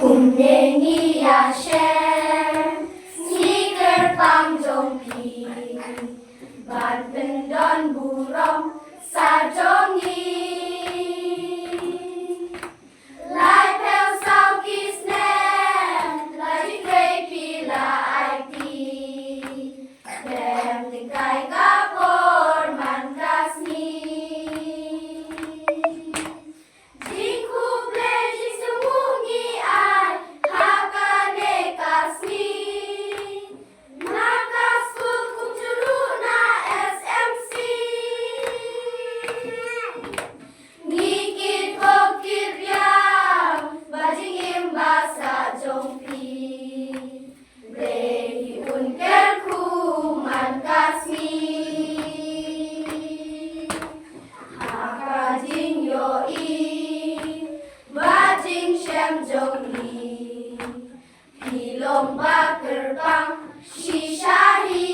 곰랭이 야생 sneaker 빵종피 badminton burung sarjongi lai theo sau kisnem lai cây pila it đem tình cài kapor man kasmi jinku pleji semungi ai hakane kasmi nakasku kumjuluna SMC ngikit bokir yang bajing imbasa jongpi Lehi unkerku man kasmi hakajing yoi bajing syam jongli hilomba gerbang shishahi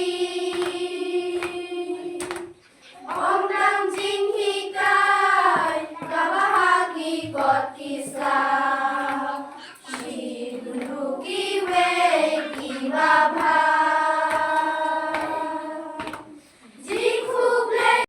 Om Nam Jing Hikai kabahagi kot kisah Shiburuki wei kibabha Jinghu play